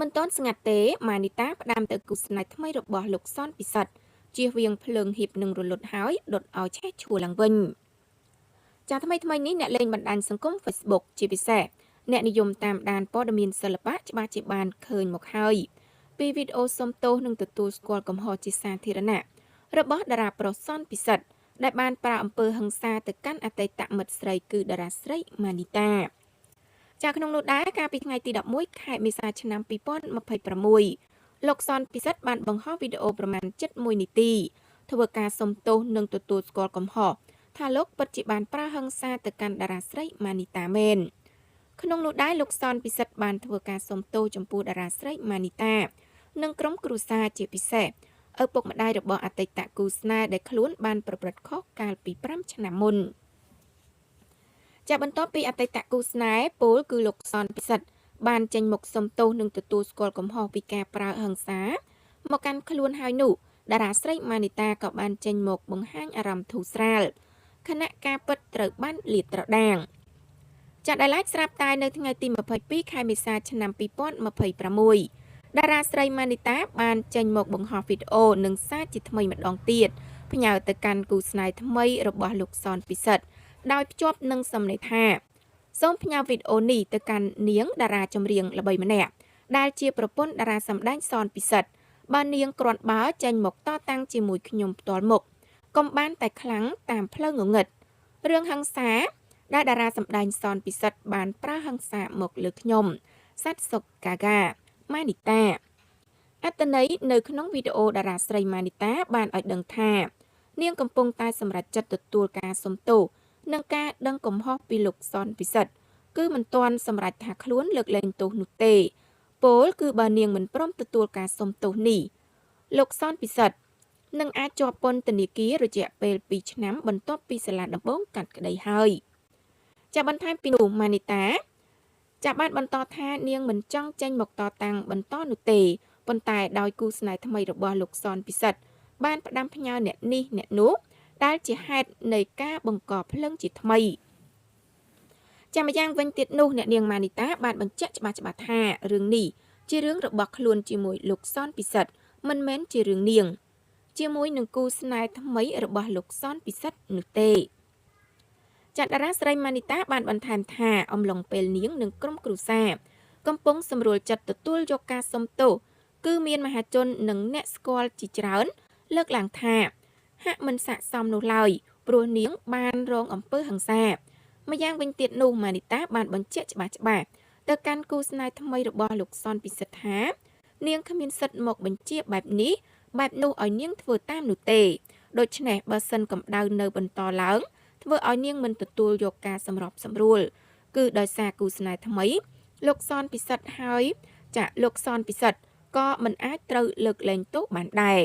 មិនទាន់ស្ងាត់ទេម៉ានីតាផ្ដាំទៅគូស្នេហ៍ថ្មីរបស់លោកសនពិសិដ្ឋជៀសវាងភ្លើងហៀបនឹងរលត់ហើយដុតឲ្យឆេះឈួលឡើងវិញចាថ្មីនេះអ្នកលេងបណ្ដាញសង្គម Facebook ជាពិសេសអ្នកនិយមតាមដានព័ត៌មានសិល្បៈច្បាស់ជាបានឃើញមកហើយពីវីដេអូសុំទោសនិងទទួលស្គាល់កំហុសជាសាធារណៈរបស់តារាប្រុសសនពិសិដ្ឋដែលបានប្រើអំពើហិង្សាទៅកាន់អតីតមិត្តស្រីគឺតារាស្រីម៉ានីតាចាក្នុងនោះដែរកាលពីថ្ងៃទី11ខែមេសាឆ្នាំ2026លោកសនពិសិដ្ឋបានបង្ហោះវីដេអូប្រមាណ7នាទីធ្វើការសុំទោសនិងទទួលស្គាល់កំហុសថាលោកពិតជាបានប្រើហិង្សាទៅកាន់តារាស្រីម៉ានីតាមែនក្នុងនោះដែរលោកសនពិសិដ្ឋបានធ្វើការសុំទោសចំពោះតារាស្រីម៉ានីតានិងក្រុមគ្រួសារជាពិសេសឪពុកម្ដាយរបស់អតីតគូស្នេហ៍ដែលខ្លួនបានប្រព្រឹត្តខុសកាលពី5ឆ្នាំមុនបន្ទាប់ពីអតីតគូស្នេហ៍ពលគឺលោកសនពិសិដ្ឋបានចេញមុខសុំទោសនិងទទួលស្គាល់កំហុសពីការប្រើហិង្សាមកកាន់ខ្លួនហើយនោះតារាស្រីម៉ានីតាក៏បានចេញមកបង្ហាញអារម្មណ៍ធូរស្រាលខណៈការពិតត្រូវបានលាតត្រដាងដែលឡែកស្រាប់តែនៅថ្ងៃទី22ខែមេសាឆ្នាំ2026តារាស្រីម៉ានីតាបានចេញមកបង្ហោះវីដេអូនិងសារជាថ្មីម្ដងទៀតផ្ញើទៅកាន់គូស្នេហ៍ថ្មីរបស់លោកសនពិសិដ្ឋដោយភ្ជាប់នឹងសំណេរថាសូមផ្ញើវីដេអូនេះទៅកាន់នាងតារាចម្រៀងល្បីម្នាក់ដែលជាប្រពន្ធតារាសម្ដែងសនពិសិដ្ឋបាននាងគ្រាន់បើចេញមកតតាំងជាមួយខ្ញុំផ្ទាល់មុខកុំបានតែខ្លាំងតាមផ្លូវងងឹតរឿងហិង្សាដែលតារាសម្ដែងសនពិសិដ្ឋបានប្រើហិង្សាមកលើខ្ញុំសត្វសុកកាហ្គាម៉ានីតាអត្តន័យនៅក្នុងវីដេអូតារាស្រីម៉ានីតាបានឲ្យដឹងថានាងកំពុងតែសម្រេចចិត្តទទួលការសុំទោសនិងការដឹងកំហុសពីលោកសនពិសិដ្ឋគឺមិនទាន់សម្រេចថាខ្លួនលើកលែងទោសនោះទេពលគឺបើនាងមិនព្រមទទួលការសុំទោសនេះលោកសនពិសិដ្ឋនឹងអាចជាប់ពន្ធនាគាររយៈពេល2ឆ្នាំបន្ទាប់ពីសាលាដំបងកាត់ក្តីហើយបន្ថែមពីនោះម៉ានីតាបានបន្តថានាងមិនចង់ចេញមកតតាំងបន្តនោះទេប៉ុន្តែដោយគូស្នេហ៍ថ្មីរបស់លោកសនពិសិដ្ឋបានផ្ដាំផ្ញើអ្នកនេះអ្នកនោះដែលជាហេតុនៃការបង្កភ្លឹងជាថ្មីម្យ៉ាងវិញទៀតនោះអ្នកនាងម៉ានីតាបានបញ្ជាក់ច្បាស់ថារឿងនេះជារឿងរបស់ខ្លួនជាមួយលោកសនពិសិដ្ឋមិនមែនជារឿងនាងជាមួយនឹងគូស្នេហ៍ថ្មីរបស់លោកសនពិសិដ្ឋនោះទេតារាស្រីម៉ានីតាបានបន្ថែមថាអំឡុងពេលនាងនិងក្រុមគ្រួសារកំពុងសម្រួលចិត្តទទួលយកការសុំទោសគឺមានមហាជននិងអ្នកស្គាល់ជាច្រើនលើកឡើងថាហាក់មិនស័ក្តិសមនោះឡើយព្រោះនាងបានរងអំពើហិង្សាម្យ៉ាងវិញទៀតនោះម៉ានីតាបានបញ្ជាក់ច្បាស់ទៅកាន់គូស្នេហ៍ថ្មីរបស់លោកសនពិសិដ្ឋថានាងគ្មានសិទ្ធិមកបញ្ជាបែបនេះបែបនោះឲ្យនាងធ្វើតាមនោះទេដូច្នេះបើសិនកម្ដៅនៅបន្តឡើងធ្វើឲ្យនាងមិនទទួលយកការសម្របសម្រួលគឺដោយសារគូស្នេហ៍ថ្មីលោកសនពិសិដ្ឋហើយលោកសនពិសិដ្ឋក៏មិនអាចត្រូវលើកលែងទោសបានដែរ